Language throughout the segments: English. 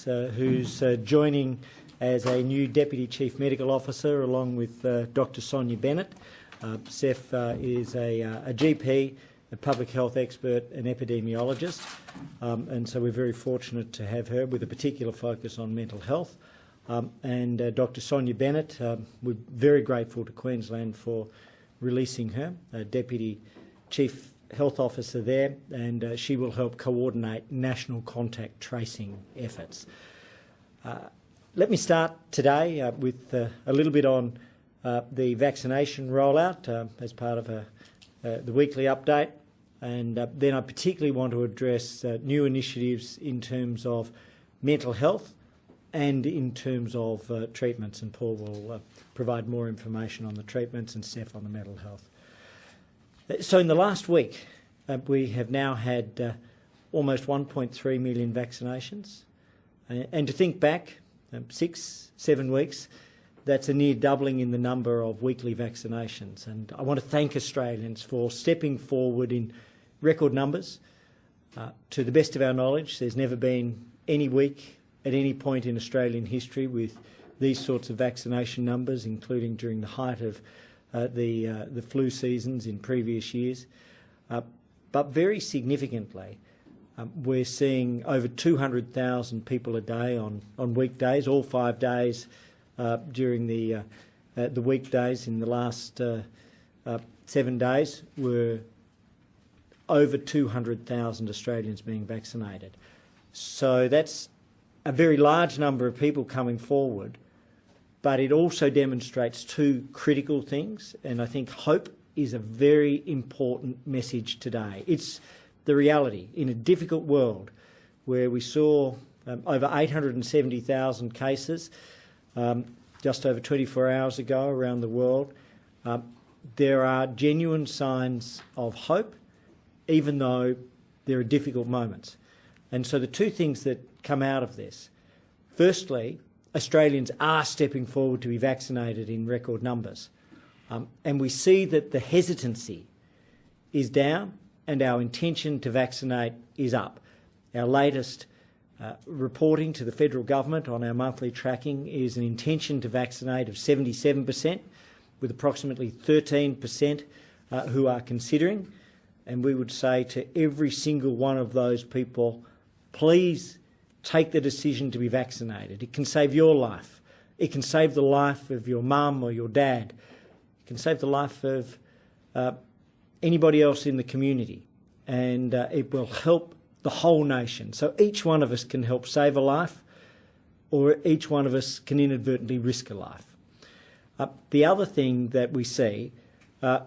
who's joining as a new Deputy Chief Medical Officer along with Dr Sonja Bennett. Seth is a GP, a public health expert and epidemiologist, and so we're very fortunate to have her with a particular focus on mental health. And Dr Sonja Bennett, we're very grateful to Queensland for releasing her, Deputy Chief Health Officer there, and she will help coordinate national contact tracing efforts. Let me start today with a little bit on the vaccination rollout as part of the weekly update, and then I particularly want to address new initiatives in terms of mental health and in terms of treatments, and Paul will provide more information on the treatments and Steph on the mental health. So in the last week, we have now had almost 1.3 million vaccinations. And to think back 6-7 weeks, that's a near doubling in the number of weekly vaccinations. And I want to thank Australians for stepping forward in record numbers. To the best of our knowledge, there's never been any week at any point in Australian history with these sorts of vaccination numbers, including during the height of the flu seasons in previous years. But very significantly, we're seeing over 200,000 people a day on weekdays, all 5 days during the weekdays in the last 7 days were over 200,000 Australians being vaccinated. So that's a very large number of people coming forward, but it also demonstrates two critical things, and I think hope is a very important message today. It's the reality in a difficult world where we saw over 870,000 cases just over 24 hours ago around the world. There are genuine signs of hope, even though there are difficult moments. And so the two things that come out of this, firstly, Australians are stepping forward to be vaccinated in record numbers. And we see that the hesitancy is down and our intention to vaccinate is up. Our latest reporting to the federal government on our monthly tracking is an intention to vaccinate of 77%, with approximately 13% who are considering. And we would say to every single one of those people, please take the decision to be vaccinated. It can save your life. It can save the life of your mum or your dad. It can save the life of anybody else in the community, and it will help the whole nation. So each one of us can help save a life, or each one of us can inadvertently risk a life. The other thing that we see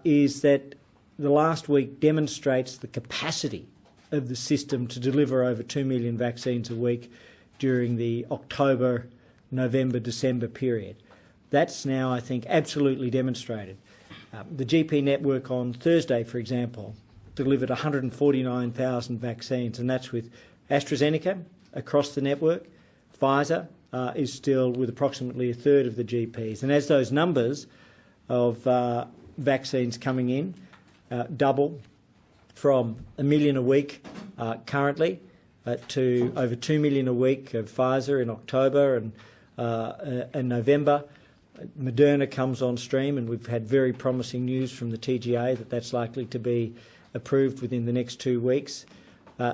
is that the last week demonstrates the capacity of the system to deliver over 2 million vaccines a week during the October, November, December period. That's now, I think, absolutely demonstrated. The GP network on Thursday, for example, delivered 149,000 vaccines, and that's with AstraZeneca across the network. Pfizer is still with approximately a third of the GPs. And as those numbers of vaccines coming in double from 1 million a week currently to over 2 million a week of Pfizer in October and November. Moderna comes on stream, and we've had very promising news from the TGA that that's likely to be approved within the next 2 weeks.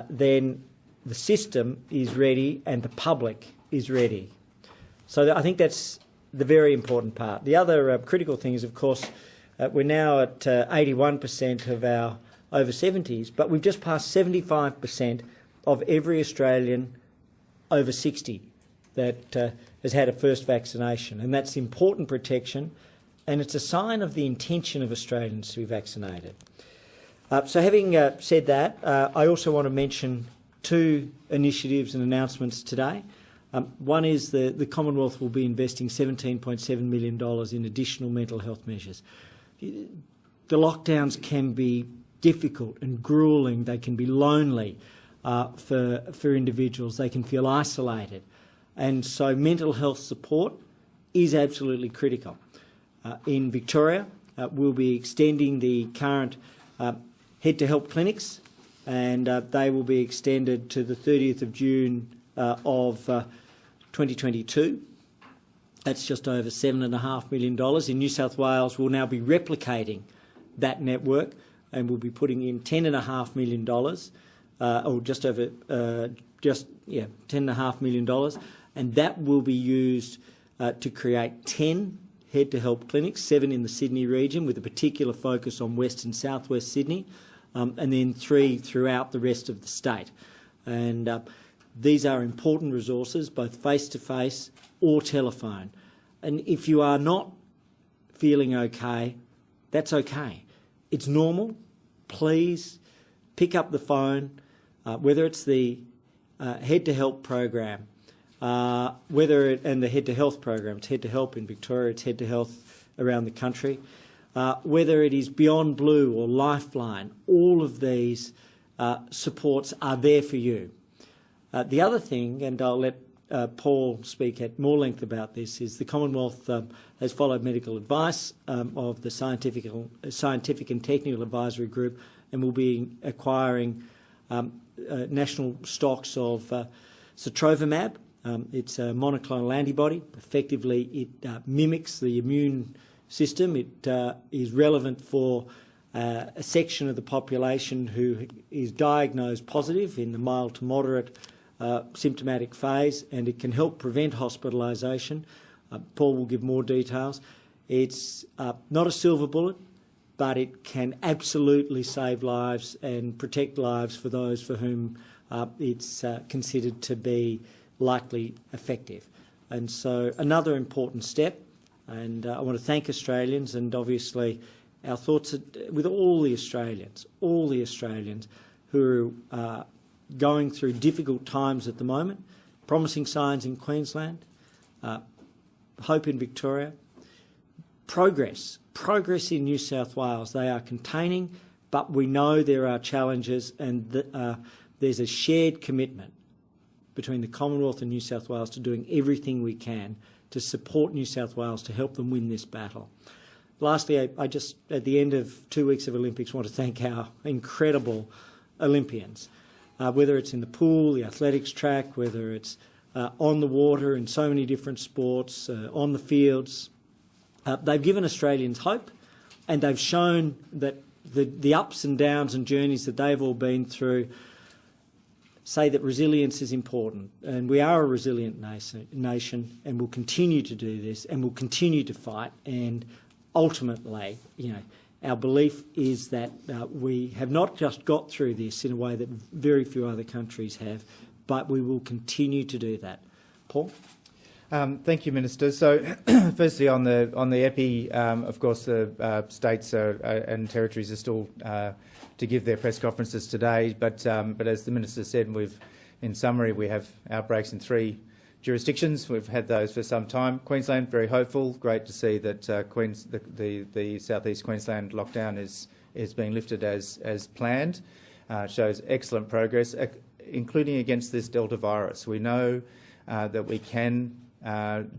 Then the system is ready and the public is ready. So I think that's the very important part. The other critical thing is, of course, we're now at 81% of our over 70s, but we've just passed 75% of every Australian over 60 that has had a first vaccination, and that's important protection, and it's a sign of the intention of Australians to be vaccinated. So having said that, I also want to mention two initiatives and announcements today. One is the Commonwealth will be investing $17.7 million in additional mental health measures. The lockdowns can be difficult and gruelling. They can be lonely for individuals. They can feel isolated. And so mental health support is absolutely critical. In Victoria, we'll be extending the current Head to Help clinics, and they will be extended to the 30th of June of 2022. That's just over $7.5 million. In New South Wales, we'll now be replicating that network, and we'll be putting in $10.5 million, or just over, $10.5 million, and that will be used to create 10 Head to Help clinics, 7 in the Sydney region, with a particular focus on West and Southwest Sydney, and then 3 throughout the rest of the state. And these are important resources, both face-to-face or telephone. And if you are not feeling okay, that's okay. It's normal. Please pick up the phone, whether it's the Head to Help program, and the Head to Health program. It's Head to Help in Victoria, it's Head to Health around the country. Whether it is Beyond Blue or Lifeline, all of these supports are there for you. The other thing, and I'll let Paul speak at more length about this, is the Commonwealth has followed medical advice of the Scientific and Technical Advisory Group, and will be acquiring national stocks of Sotrovimab. It's a monoclonal antibody. Effectively, it mimics the immune system. It is relevant for a section of the population who is diagnosed positive in the mild to moderate symptomatic phase, and it can help prevent hospitalisation. Paul will give more details. It's not a silver bullet, but it can absolutely save lives and protect lives for those for whom it's considered to be likely effective. And so another important step, and I want to thank Australians, and obviously our thoughts are with all the Australians who are going through difficult times at the moment, promising signs in Queensland, hope in Victoria, progress in New South Wales. They are containing, but we know there are challenges, and there's a shared commitment between the Commonwealth and New South Wales to doing everything we can to support New South Wales to help them win this battle. Lastly, I just, at the end of 2 weeks of Olympics, want to thank our incredible Olympians, whether it's in the pool, the athletics track, whether it's on the water in so many different sports, on the fields. They've given Australians hope, and they've shown that the ups and downs and journeys that they've all been through say that resilience is important, and we are a resilient nation, and we'll continue to do this, and we'll continue to fight. And ultimately, our belief is that we have not just got through this in a way that very few other countries have, but we will continue to do that. Paul? Thank you, Minister. So, firstly, on the EPI, of course, the states and territories are still to give their press conferences today. But as the Minister said, in summary, we have outbreaks in 3 jurisdictions. We've had those for some time. Queensland, very hopeful. Great to see that the South East Queensland lockdown is being lifted as planned. Shows excellent progress, including against this Delta virus. We know that we can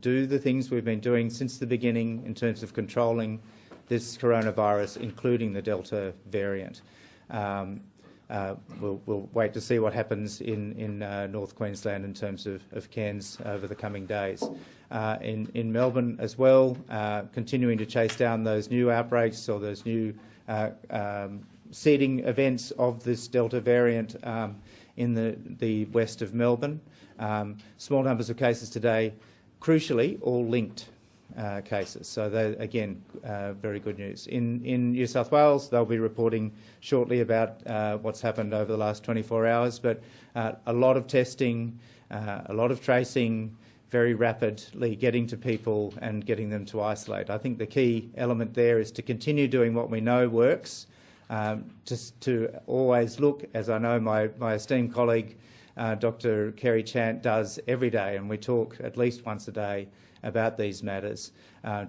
do the things we've been doing since the beginning in terms of controlling this coronavirus, including the Delta variant. We'll wait to see what happens in North Queensland in terms of Cairns over the coming days. In Melbourne as well, continuing to chase down those new outbreaks or those new seeding events of this Delta variant in the west of Melbourne. Small numbers of cases today, crucially, all linked cases. So, again, very good news. In New South Wales, they'll be reporting shortly about what's happened over the last 24 hours, but a lot of testing, a lot of tracing, very rapidly getting to people and getting them to isolate. I think the key element there is to continue doing what we know works, just to always look, as I know my esteemed colleague, Dr. Kerry Chant does every day, and we talk at least once a day about these matters,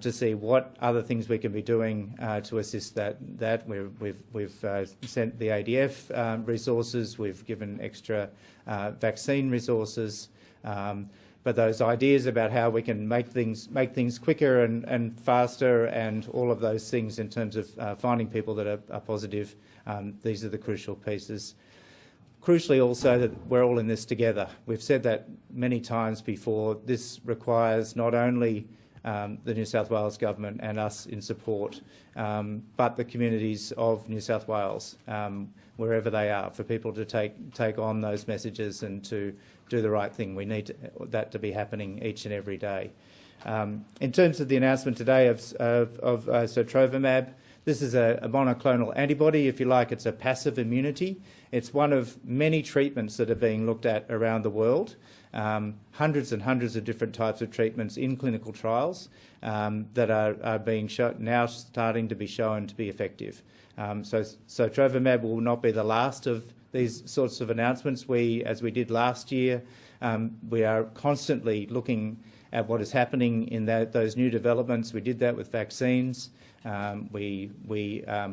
to see what other things we can be doing to assist that. We've sent the ADF resources, we've given extra vaccine resources, but those ideas about how we can make things quicker and faster, and all of those things in terms of finding people that are positive, these are the crucial pieces. crucially also that we're all in this together. We've said that many times before. This requires not only the New South Wales Government and us in support, but the communities of New South Wales, wherever they are, for people to take on those messages and to do the right thing. We need that to be happening each and every day. In terms of the announcement today of sotrovimab, this is a monoclonal antibody, if you like. It's a passive immunity. It's one of many treatments that are being looked at around the world. Hundreds and hundreds of different types of treatments in clinical trials that are being now starting to be shown to be effective. So sotrovimab will not be the last of these sorts of announcements. As we did last year, we are constantly looking at what is happening in those new developments. We did that with vaccines. We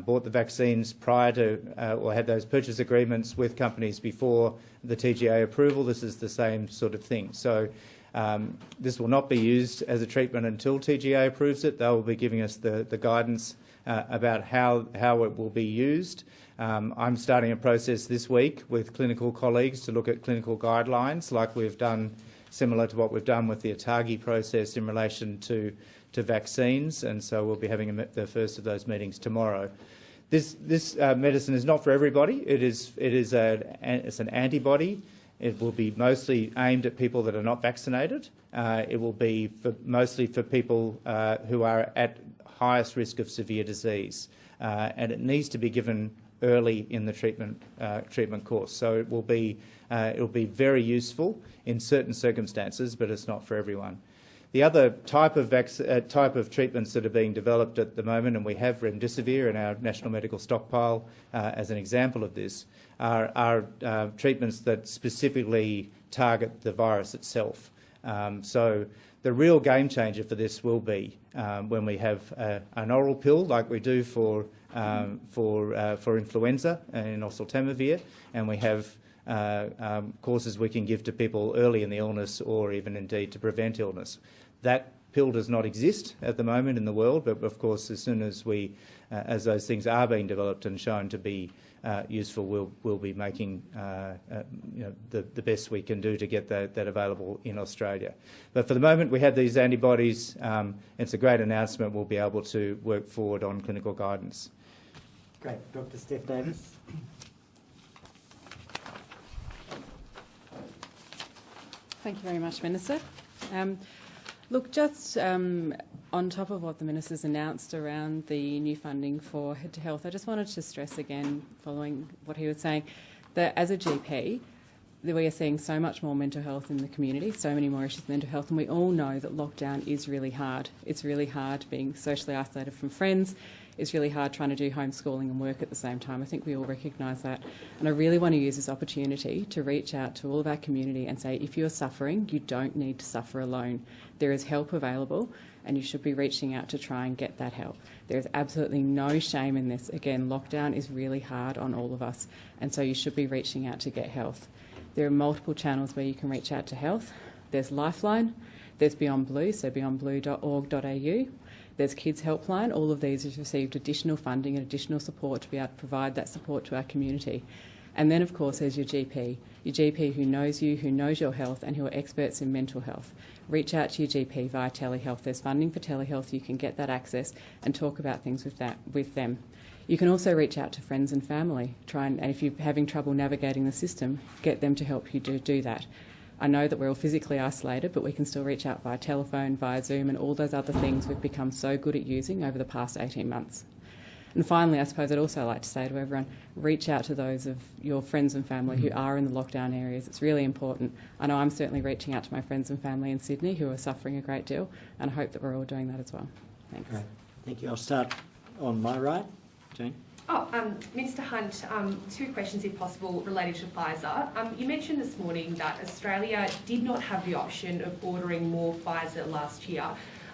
bought the vaccines prior to, or had those purchase agreements with companies before the TGA approval. This is the same sort of thing. So this will not be used as a treatment until TGA approves it. They will be giving us the guidance about how it will be used. I'm starting a process this week with clinical colleagues to look at clinical guidelines, like we've done, similar to what we've done with the ATAGI process in relation to vaccines, and so we'll be having the first of those meetings tomorrow. This medicine is not for everybody. It's an antibody. It will be mostly aimed at people that are not vaccinated. It will be mostly for people who are at highest risk of severe disease, and it needs to be given early in the treatment course. So it will be very useful in certain circumstances, but it's not for everyone. The other type of treatments that are being developed at the moment, and we have remdesivir in our national medical stockpile as an example of this, are treatments that specifically target the virus itself. So the real game changer for this will be when we have an oral pill like we do for influenza in oseltamivir, and we have courses we can give to people early in the illness, or even indeed to prevent illness. That pill does not exist at the moment in the world, but of course as soon as as those things are being developed and shown to be useful, we'll be making the best we can do to get that available in Australia. But for the moment we have these antibodies. It's a great announcement. We'll be able to work forward on clinical guidance. Great. Dr. Steph Davis. Thank you very much, Minister. Look, just on top of what the Minister's announced around the new funding for Head to Health, I just wanted to stress again, following what he was saying, that as a GP, that we are seeing so much more mental health in the community, so many more issues with mental health, and we all know that lockdown is really hard. It's really hard being socially isolated from friends. It's really hard trying to do homeschooling and work at the same time. I think we all recognise that. And I really want to use this opportunity to reach out to all of our community and say, if you're suffering, you don't need to suffer alone. There is help available, and you should be reaching out to try and get that help. There is absolutely no shame in this. Again, lockdown is really hard on all of us, and so you should be reaching out to get health. There are multiple channels where you can reach out to health. There's Lifeline, there's Beyond Blue, so beyondblue.org.au. There's Kids Helpline. All of these have received additional funding and additional support to be able to provide that support to our community. And then, of course, there's your GP who knows you, who knows your health, and who are experts in mental health. Reach out to your GP via telehealth. There's funding for telehealth. You can get that access and talk about things with them. You can also reach out to friends and family. And if you're having trouble navigating the system, get them to help you do that. I know that we're all physically isolated, but we can still reach out via telephone, via Zoom, and all those other things we've become so good at using over the past 18 months. And finally, I suppose I'd also like to say to everyone, reach out to those of your friends and family who are in the lockdown areas. It's really important. I know I'm certainly reaching out to my friends and family in Sydney who are suffering a great deal, and I hope that we're all doing that as well. Thanks. Great. Thank you. I'll start on my right. Jane? Minister Hunt, two questions, if possible, related to Pfizer. You mentioned this morning that Australia did not have the option of ordering more Pfizer last year.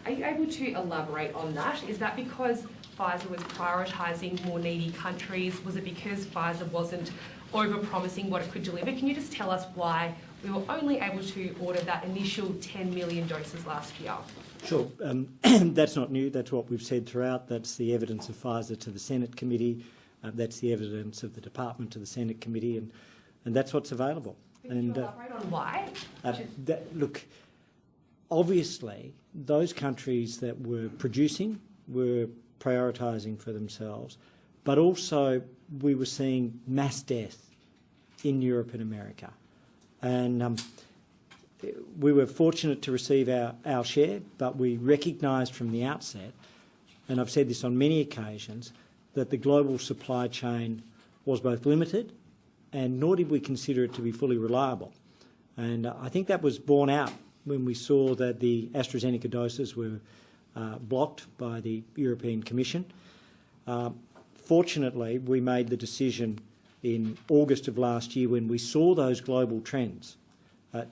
Are you able to elaborate on that? Is that because Pfizer was prioritising more needy countries? Was it because Pfizer wasn't over-promising what it could deliver? Can you just tell us why we were only able to order that initial 10 million doses last year? Sure. That's not new. That's what we've said throughout. That's the evidence of Pfizer to the Senate committee. That's the evidence of the Department to the Senate committee. And and that's what's available. Can you elaborate on why? Look, obviously, those countries that were producing were prioritising for themselves, but also we were seeing mass death in Europe and America. And we were fortunate to receive our share, but we recognised from the outset, and I've said this on many occasions, that the global supply chain was both limited and nor did we consider it to be fully reliable. And I think that was borne out when we saw that the AstraZeneca doses were blocked by the European Commission. Fortunately, we made the decision in August of last year when we saw those global trends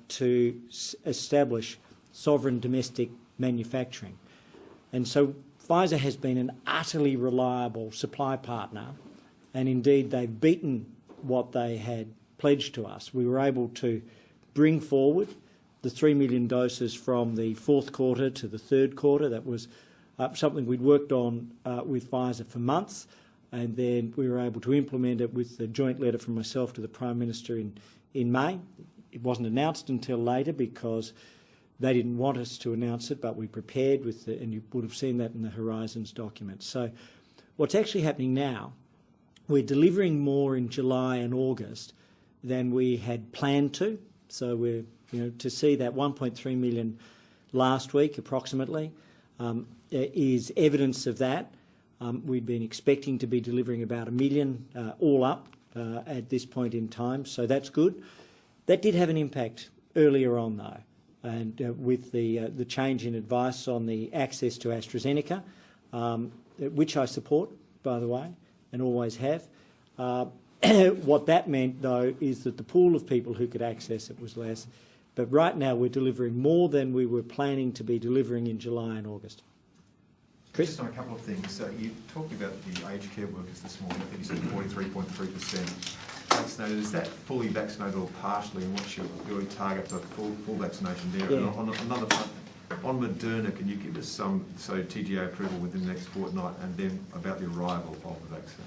to establish sovereign domestic manufacturing. And so Pfizer has been an utterly reliable supply partner, and indeed they've beaten what they had pledged to us. We were able to bring forward the 3 million doses from the fourth quarter to the third quarter. That was something we'd worked on with Pfizer for months, and then we were able to implement it with the joint letter from myself to the Prime Minister in May. It wasn't announced until later because they didn't want us to announce it, but we prepared with the, and you would have seen that in the Horizons document. So what's actually happening now, we're delivering more in July and August than we had planned to. So we're, to see that 1.3 million last week approximately is evidence of that. We'd been expecting to be delivering about 1 million all up at this point in time, so that's good. That did have an impact earlier on though, and with the change in advice on the access to AstraZeneca, which I support, by the way, and always have. What that meant, though, is that the pool of people who could access it was less. But right now we're delivering more than we were planning to be delivering in July and August. Chris? Just on a couple of things. So you talked about the aged care workers this morning. I think you said 43.3% vaccinated. Is that fully vaccinated or partially? And what's your target for full vaccination there? Yeah. And on another front, on Moderna, can you give us some, TGA approval within the next fortnight, and then about the arrival of the vaccine?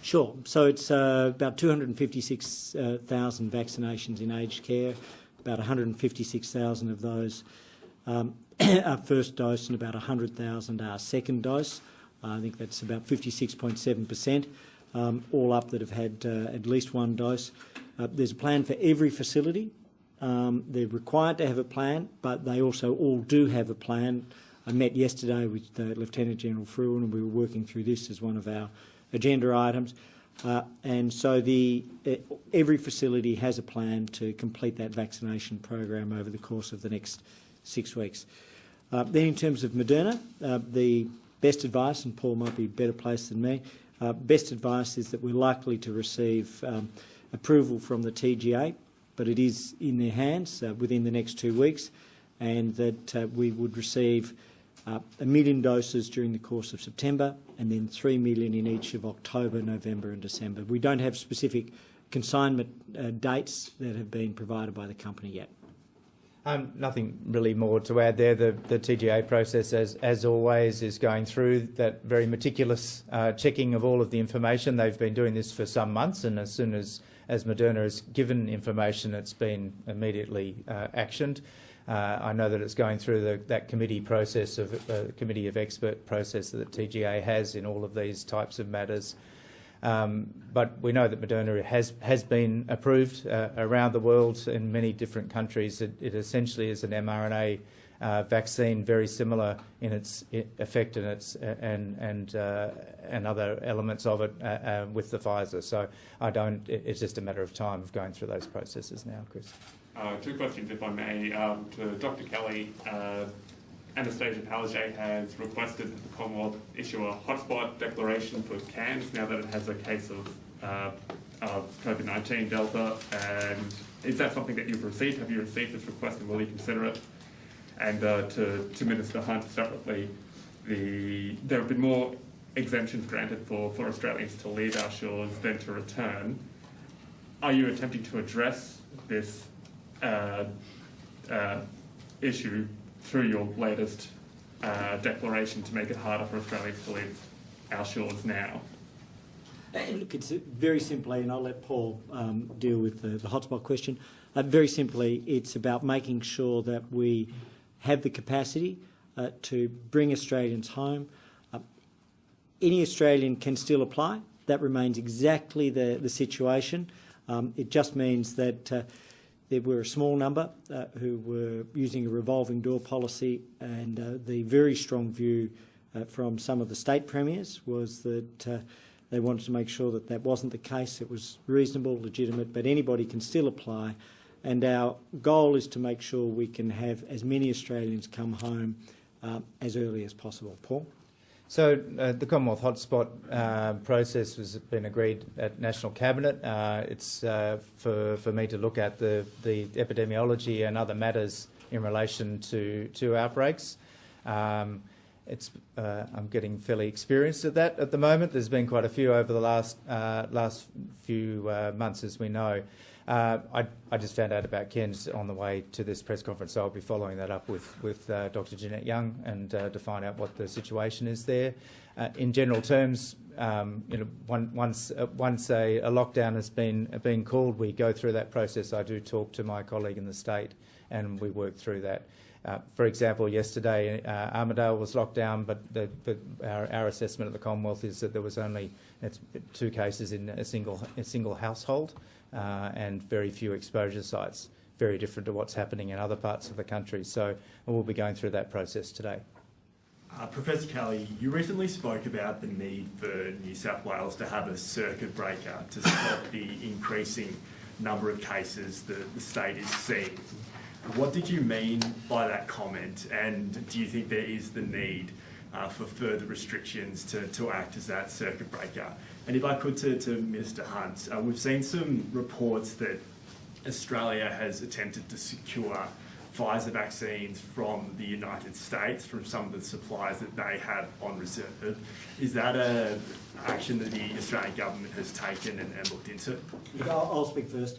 Sure. So it's about 256,000 vaccinations in aged care, about 156,000 of those are first dose and about 100,000 are second dose. I think that's about 56.7%, all up that have had at least one dose. There's a plan for every facility. They're required to have a plan, but they also all do have a plan. I met yesterday with Lieutenant General Fruin, and we were working through this as one of our agenda items. And so every facility has a plan to complete that vaccination program over the course of the next 6 weeks. Then in terms of Moderna, the best advice, and Paul might be better placed than me, best advice is that we're likely to receive approval from the TGA, but it is in their hands within the next 2 weeks, and that we would receive 1 million doses during the course of September, and then 3 million in each of October, November and December. We don't have specific consignment dates that have been provided by the company yet. Nothing really more to add there. The TGA process, as always, is going through that very meticulous checking of all of the information. They've been doing this for some months, and as soon as Moderna has given information, it's been immediately actioned. I know that it's going through that committee process committee of expert process that TGA has in all of these types of matters. But we know that Moderna has been approved around the world in many different countries. It essentially is an mRNA vaccine, very similar in its effect and its and other elements of it with the Pfizer. So it's just a matter of time of going through those processes now, Chris. 2 questions, if I may. To Dr. Kelly, Anastasia Palaszczuk has requested that the Commonwealth issue a hotspot declaration for Cairns now that it has a case of COVID-19 Delta. And is that something that you've received? Have you received this request, and will you consider it? And to Minister Hunt separately, there have been more exemptions granted for Australians to leave our shores than to return. Are you attempting to address this issue through your latest declaration to make it harder for Australians to leave our shores now? Look, it's very simply, and I'll let Paul deal with the hotspot question. Very simply, it's about making sure that we have the capacity to bring Australians home. Any Australian can still apply. That remains exactly the situation. It just means that there were a small number who were using a revolving door policy, and the very strong view from some of the state premiers was that they wanted to make sure that that wasn't the case. It was reasonable, legitimate, but anybody can still apply. And our goal is to make sure we can have as many Australians come home as early as possible. Paul? So the Commonwealth hotspot process has been agreed at National Cabinet. It's for me to look at the epidemiology and other matters in relation to outbreaks. I'm getting fairly experienced at that at the moment. There's been quite a few over the last few months, as we know. I just found out about Cairns on the way to this press conference, so I'll be following that up with Dr. Jeanette Young and to find out what the situation is there. In general terms, once a lockdown has been called, we go through that process. I do talk to my colleague in the state, and we work through that. For example, yesterday Armidale was locked down, but our assessment of the Commonwealth is that there was only 2 cases in a single household and very few exposure sites, very different to what's happening in other parts of the country. So we'll be going through that process today. Professor Kelly, you recently spoke about the need for New South Wales to have a circuit breaker to stop the increasing number of cases that the state is seeing. What did you mean by that comment, and do you think there is the need for further restrictions to act as that circuit breaker? And if I could to Mr Hunt, we've seen some reports that Australia has attempted to secure Pfizer vaccines from the United States, from some of the suppliers that they have on reserve. Is that an action that the Australian government has taken and looked into? I'll speak first.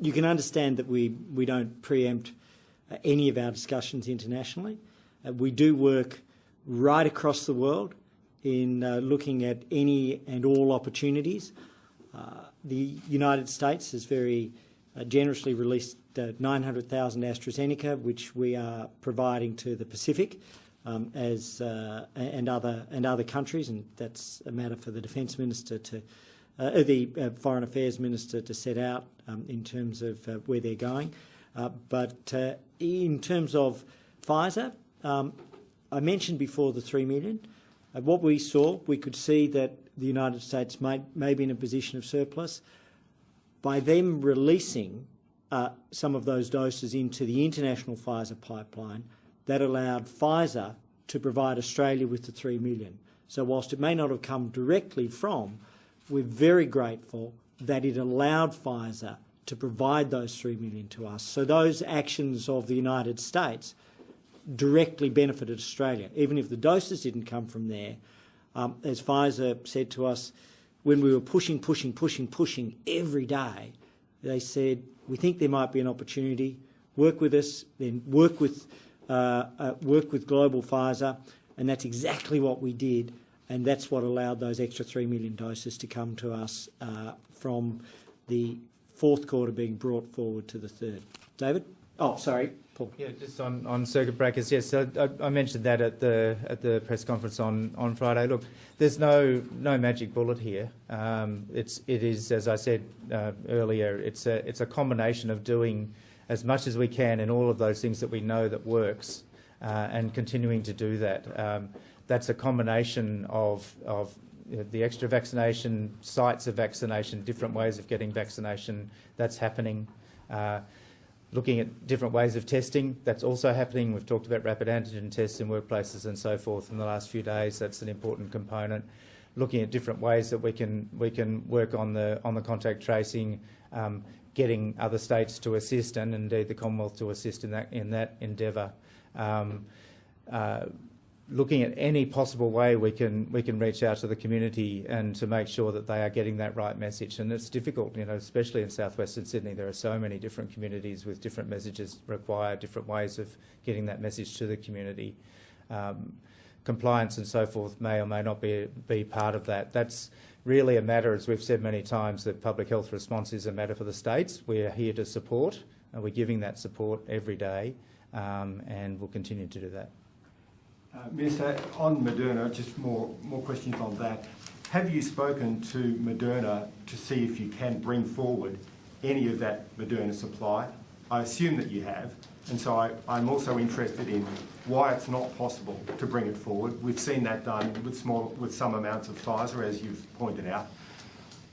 You can understand that we don't preempt any of our discussions internationally. We do work right across the world in looking at any and all opportunities. The United States has very generously released 900,000 AstraZeneca, which we are providing to the Pacific and other countries, and that's a matter for the Defence Minister to the Foreign Affairs Minister to set out in terms of where they're going. But in terms of Pfizer, I mentioned before the 3 million. What we saw, we could see that the United States may be in a position of surplus. By them releasing some of those doses into the international Pfizer pipeline, that allowed Pfizer to provide Australia with the 3 million. So whilst it may not have come directly from, we're very grateful that it allowed Pfizer to provide those 3 million to us. So those actions of the United States directly benefited Australia, even if the doses didn't come from there. As Pfizer said to us, when we were pushing every day, they said, we think there might be an opportunity, work with us, then work with Global Pfizer, and that's exactly what we did. And that's what allowed those extra 3 million doses to come to us from the 4th quarter being brought forward to the 3rd. David? Oh, sorry, Paul. Yeah, just on circuit breakers, yes. So I mentioned that at the press conference on Friday. Look, there's no magic bullet here. It is, as I said earlier, it's a combination of doing as much as we can in all of those things that we know that works, and continuing to do that. That's a combination of the extra vaccination, sites of vaccination, different ways of getting vaccination. That's happening. Looking at different ways of testing, that's also happening. We've talked about rapid antigen tests in workplaces and so forth in the last few days. That's an important component. Looking at different ways that we can work on the contact tracing, getting other states to assist, and indeed the Commonwealth to assist in that endeavour. Looking at any possible way we can reach out to the community and to make sure that they are getting that right message. And it's difficult, especially in southwestern Sydney. There are so many different communities with different messages required, different ways of getting that message to the community. compliance and so forth may or may not be part of that. That's really a matter, as we've said many times, that public health response is a matter for the states. We are here to support, and we're giving that support every day, and we'll continue to do that. Minister, on Moderna, just more questions on that. Have you spoken to Moderna to see if you can bring forward any of that Moderna supply? I assume that you have, and so I'm also interested in why it's not possible to bring it forward. We've seen that done with some amounts of Pfizer, as you've pointed out.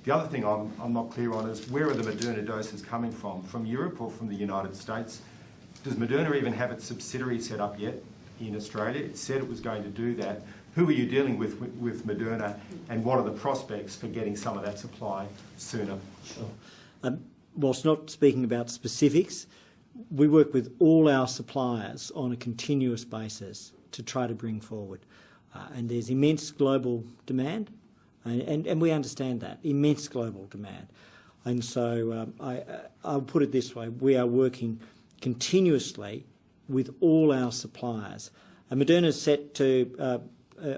The other thing I'm not clear on is where are the Moderna doses coming from Europe or from the United States? Does Moderna even have its subsidiary set up yet in Australia? It said it was going to do that. Who are you dealing with Moderna, and what are the prospects for getting some of that supply sooner? Sure. Whilst not speaking about specifics, we work with all our suppliers on a continuous basis to try to bring forward. And there's immense global demand, and we understand that, immense global demand. And so I'll put it this way, we are working continuously with all our suppliers. Moderna is set to,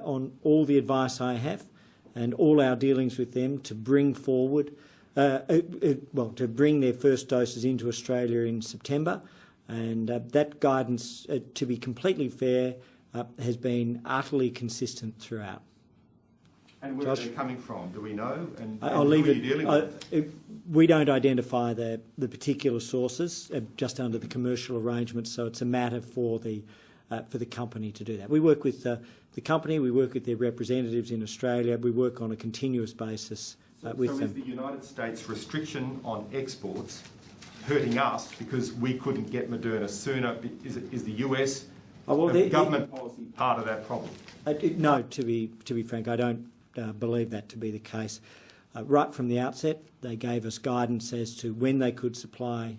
on all the advice I have and all our dealings with them, to bring forward to bring their first doses into Australia in September, and that guidance, to be completely fair, has been utterly consistent throughout. And where are they coming from? Do we know? And I'll leave who are you dealing with? We don't identify the particular sources, just under the commercial arrangement, so it's a matter for the company to do that. We work with the company, we work with their representatives in Australia, we work on a continuous basis with them. So is the United States restriction on exports hurting us because we couldn't get Moderna sooner? Is the US government policy part of that problem? No, to be frank, I don't believe that to be the case. Right from the outset, they gave us guidance as to when they could supply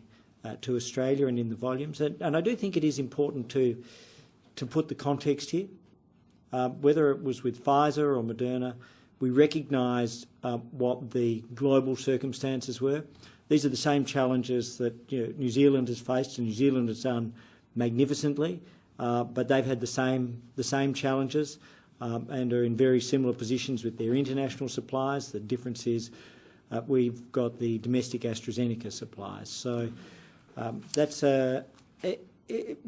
to Australia and in the volumes. And I do think it is important to put the context here. Whether it was with Pfizer or Moderna, we recognised what the global circumstances were. These are the same challenges that New Zealand has faced, and New Zealand has done magnificently, but they've had the same challenges and are in very similar positions with their international supplies. The difference is we've got the domestic AstraZeneca supplies. So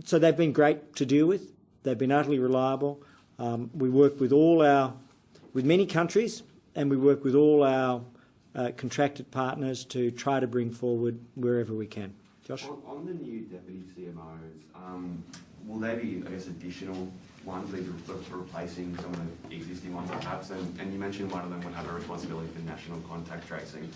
so they've been great to deal with. They've been utterly reliable. We work with many countries, and we work with all our contracted partners to try to bring forward wherever we can. Josh? On the new deputy CMOs, will they be, I guess, additional ones that are replacing some of the existing ones perhaps? And you mentioned one of them would have a responsibility for national contact tracing.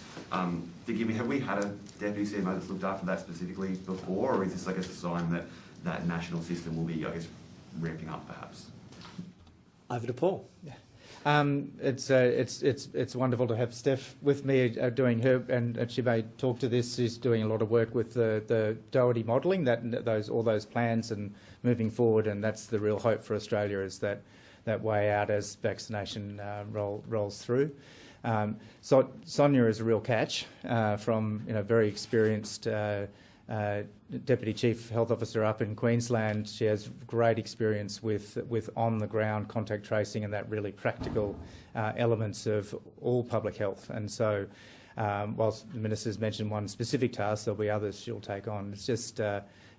Forgive me, have we had a deputy CMO that's looked after that specifically before, or is this, I guess, a sign that that national system will be, I guess, ramping up perhaps? Over to Paul. Yeah. It's wonderful to have Steph with me doing her, and she may talk to this. She's doing a lot of work with the Doherty modelling, all those plans and moving forward, and that's the real hope for Australia, is that way out as vaccination rolls through. So Sonja is a real catch from very experienced Deputy Chief Health Officer up in Queensland. She has great experience with on-the-ground contact tracing and that really practical elements of all public health. And so whilst the Minister's mentioned one specific task, there'll be others she'll take on. It's just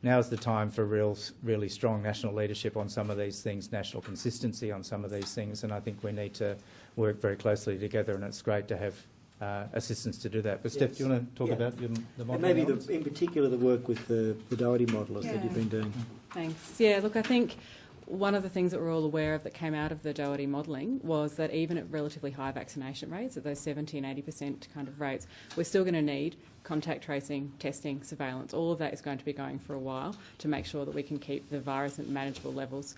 now's the time for really strong national leadership on some of these things, national consistency on some of these things, and I think we need to work very closely together, and it's great to have assistance to do that. But Steph, do you want to talk about the modelling? And maybe in particular the work with the Doherty modellers that you've been doing. Thanks. Yeah, look, I think one of the things that we're all aware of that came out of the Doherty modelling was that even at relatively high vaccination rates, at those 70 and 80% kind of rates, we're still going to need contact tracing, testing, surveillance. All of that is going to be going for a while to make sure that we can keep the virus at manageable levels.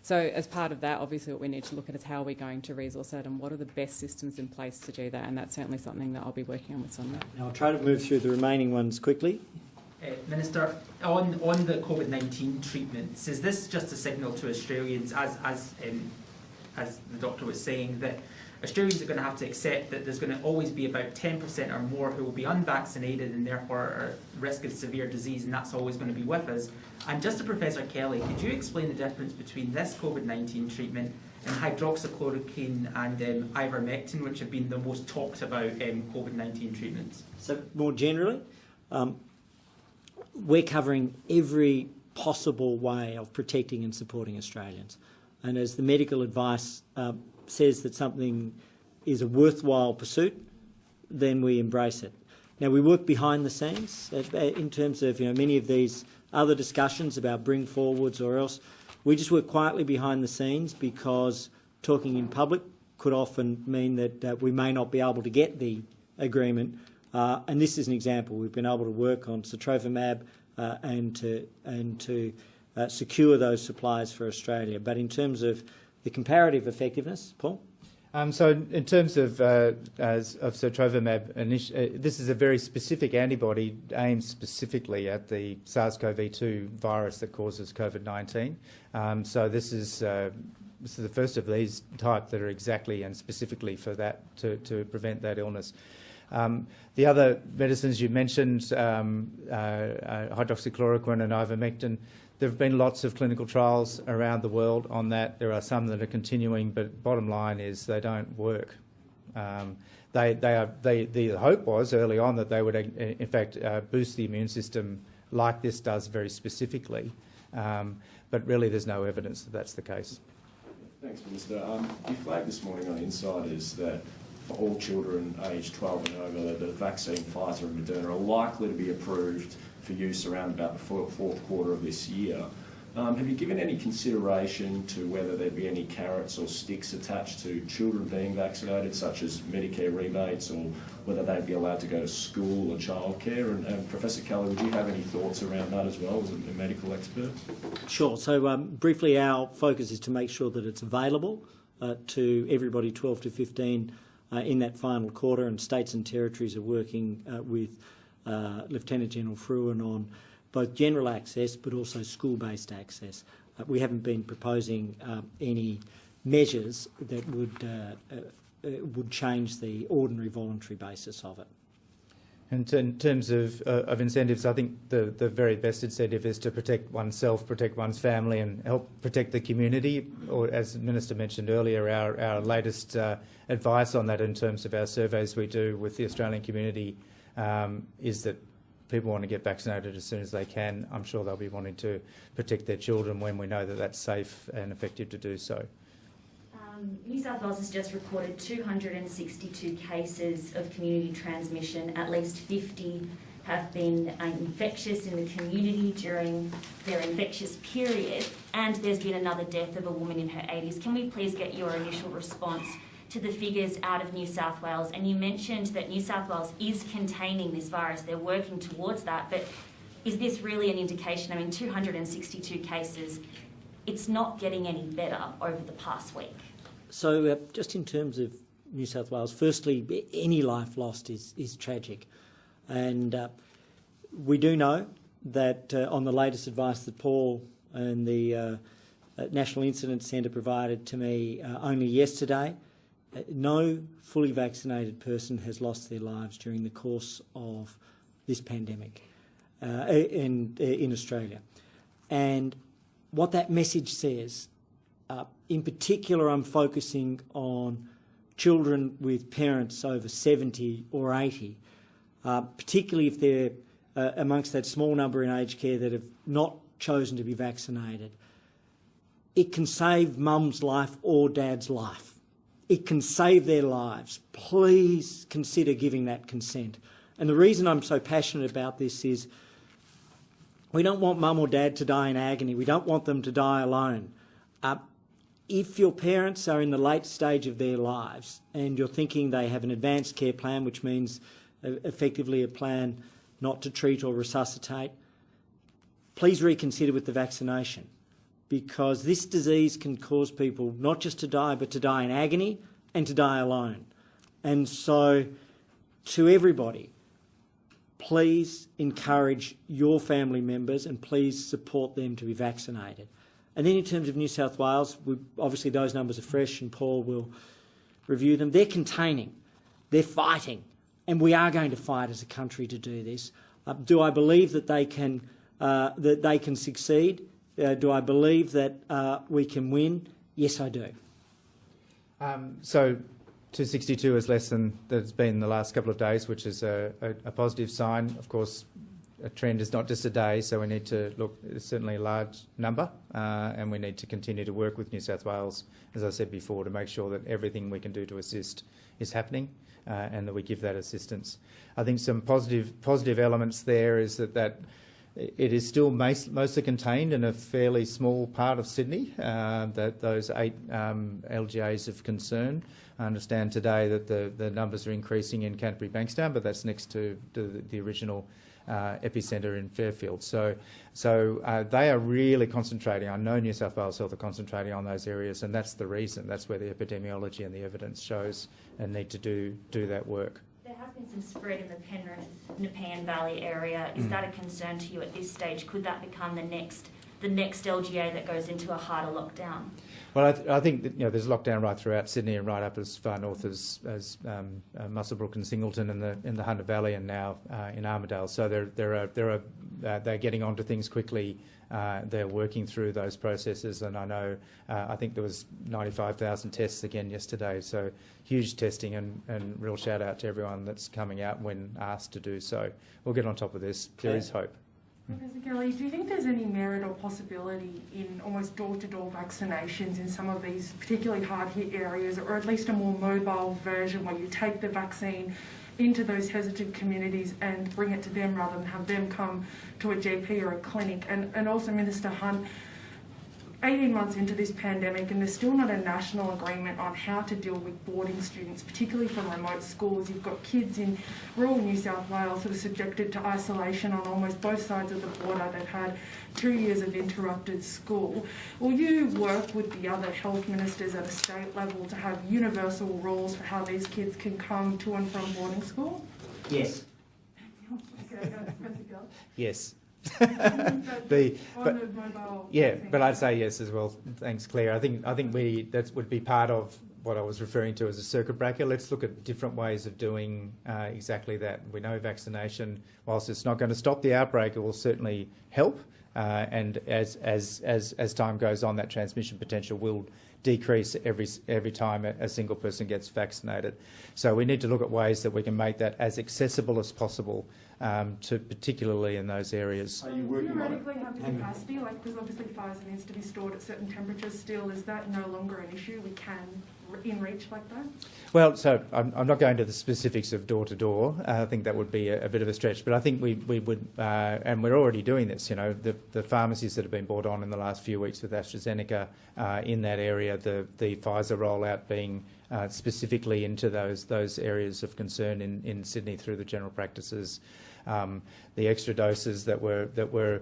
So as part of that, obviously what we need to look at is how are we going to resource that and what are the best systems in place to do that, and that's certainly something that I'll be working on with Sonja. Now I'll try to move through the remaining ones quickly. Minister, on the COVID-19 treatments, is this just a signal to Australians, as the doctor was saying, that Australians are going to have to accept that there's going to always be about 10% or more who will be unvaccinated and therefore are at risk of severe disease, and that's always going to be with us? And just to Professor Kelly, could you explain the difference between this COVID-19 treatment and hydroxychloroquine and ivermectin, which have been the most talked about COVID-19 treatments? So more generally, we're covering every possible way of protecting and supporting Australians. And as the medical advice says that something is a worthwhile pursuit, then we embrace it. Now, we work behind the scenes in terms of many of these other discussions about bring forwards or else. We just work quietly behind the scenes because talking in public could often mean that we may not be able to get the agreement. And this is an example. We've been able to work on sotrovimab and to secure those supplies for Australia. But in terms of the comparative effectiveness, Paul? So in terms of sotrovimab, this is a very specific antibody aimed specifically at the SARS-CoV-2 virus that causes COVID-19. So this is the first of these type that are exactly and specifically for that to prevent that illness. The other medicines you mentioned, hydroxychloroquine and ivermectin, there have been lots of clinical trials around the world on that. There are some that are continuing, but bottom line is they don't work. The hope was early on that they would, in fact, boost the immune system like this does very specifically, but really there's no evidence that that's the case. Thanks, Minister. You flagged this morning on Insiders that for all children aged 12 and over, the vaccine Pfizer and Moderna are likely to be approved for use around about the fourth quarter of this year. Have you given any consideration to whether there'd be any carrots or sticks attached to children being vaccinated, such as Medicare rebates, or whether they'd be allowed to go to school or childcare? And Professor Kelly, would you have any thoughts around that as well as a medical expert? Sure. So briefly, our focus is to make sure that it's available to everybody 12 to 15 in that final quarter, and states and territories are working with Lieutenant General Fruin on both general access but also school-based access. We haven't been proposing any measures that would change the ordinary voluntary basis of it. And in terms of incentives, I think the very best incentive is to protect oneself, protect one's family, and help protect the community. Or, as the Minister mentioned earlier, our latest advice on that in terms of our surveys we do with the Australian community is that people want to get vaccinated as soon as they can. I'm sure they'll be wanting to protect their children when we know that that's safe and effective to do so. New South Wales has just recorded 262 cases of community transmission. At least 50 have been infectious in the community during their infectious period, and there's been another death of a woman in her 80s. Can we please get your initial response to the figures out of New South Wales? And you mentioned that New South Wales is containing this virus. They're working towards that, but is this really an indication? I mean, 262 cases, it's not getting any better over the past week. So just in terms of New South Wales, firstly, any life lost is tragic. And we do know that on the latest advice that Paul and the National Incident Centre provided to me only yesterday, no fully vaccinated person has lost their lives during the course of this pandemic in Australia. And what that message says, in particular, I'm focusing on children with parents over 70 or 80, particularly if they're amongst that small number in aged care that have not chosen to be vaccinated. It can save mum's life or dad's life. It can save their lives. Please consider giving that consent. And the reason I'm so passionate about this is we don't want mum or dad to die in agony. We don't want them to die alone. If your parents are in the late stage of their lives and you're thinking they have an advanced care plan, which means effectively a plan not to treat or resuscitate, please reconsider with the vaccination, because this disease can cause people not just to die, but to die in agony and to die alone. And so, to everybody, please encourage your family members and please support them to be vaccinated. And then in terms of New South Wales, obviously those numbers are fresh and Paul will review them. They're containing, they're fighting, and we are going to fight as a country to do this. Do I believe that they can succeed? Do I believe that we can win? Yes, I do. So 262 is less than it's been the last couple of days, which is a positive sign. Of course, a trend is not just a day, so we need to look. It's certainly a large number, and we need to continue to work with New South Wales, as I said before, to make sure that everything we can do to assist is happening, and that we give that assistance. I think some positive elements there is that it is still mostly contained in a fairly small part of Sydney, that those 8 LGAs of concern. I understand today that the numbers are increasing in Canterbury Bankstown, but that's next to the original epicentre in Fairfield. So they are really concentrating. I know New South Wales Health are concentrating on those areas, and that's the reason. That's where the epidemiology and the evidence shows a need to do that work. There has been some spread in the Penrith, Nepean Valley area. Is that a concern to you at this stage? Could that become the next LGA that goes into a harder lockdown? Well, I think that, there's lockdown right throughout Sydney and right up as far north as Muswellbrook and Singleton in the Hunter Valley, and now in Armidale. So they're getting onto things quickly. They're working through those processes, and I know I think there was 95,000 tests again yesterday. So huge testing, and real shout out to everyone that's coming out when asked to do so. We'll get on top of this. There is hope. Professor Kelly, do you think there's any merit or possibility in almost door-to-door vaccinations in some of these particularly hard-hit areas, or at least a more mobile version where you take the vaccine into those hesitant communities and bring it to them rather than have them come to a GP or a clinic? And also, Minister Hunt, 18 months into this pandemic, and there's still not a national agreement on how to deal with boarding students, particularly from remote schools. You've got kids in rural New South Wales that are subjected to isolation on almost both sides of the border. They've had 2 years of interrupted school. Will you work with the other health ministers at a state level to have universal rules for how these kids can come to and from boarding school? Yes. Yes. But I'd say yes as well. Thanks, Claire. I think that would be part of what I was referring to as a circuit breaker. Let's look at different ways of doing exactly that. We know vaccination, whilst it's not going to stop the outbreak, it will certainly help. And as time goes on, that transmission potential will decrease every time a single person gets vaccinated. So we need to look at ways that we can make that as accessible as possible, to particularly in those areas. Are you theoretically have the capacity, because obviously Pfizer needs to be stored at certain temperatures still, is that no longer an issue? We can in reach like that? Well, so I'm not going to the specifics of door-to-door. I think that would be a bit of a stretch, but I think we would, and we're already doing this, the pharmacies that have been brought on in the last few weeks with AstraZeneca in that area, the Pfizer rollout being specifically into those areas of concern in Sydney through the general practices. The extra doses that were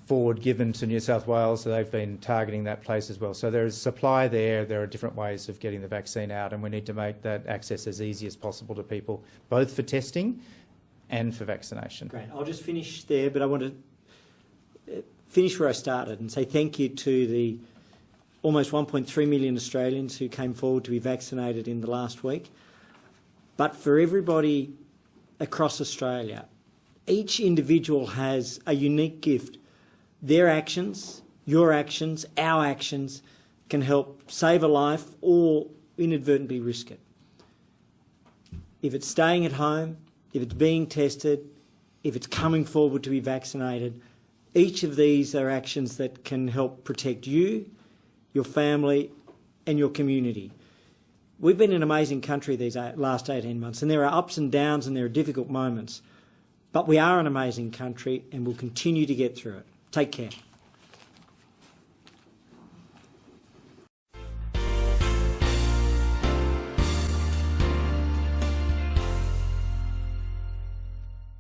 forward given to New South Wales, so they've been targeting that place as well. So there is supply there. There are different ways of getting the vaccine out, and we need to make that access as easy as possible to people, both for testing and for vaccination. Great. I'll just finish there, but I want to finish where I started and say thank you to the almost 1.3 million Australians who came forward to be vaccinated in the last week. But for everybody across Australia, each individual has a unique gift. Their actions, your actions, our actions can help save a life or inadvertently risk it. If it's staying at home, if it's being tested, if it's coming forward to be vaccinated, each of these are actions that can help protect you, your family and your community. We've been an amazing country these last 18 months, and there are ups and downs and there are difficult moments. But we are an amazing country and we'll continue to get through it. Take care.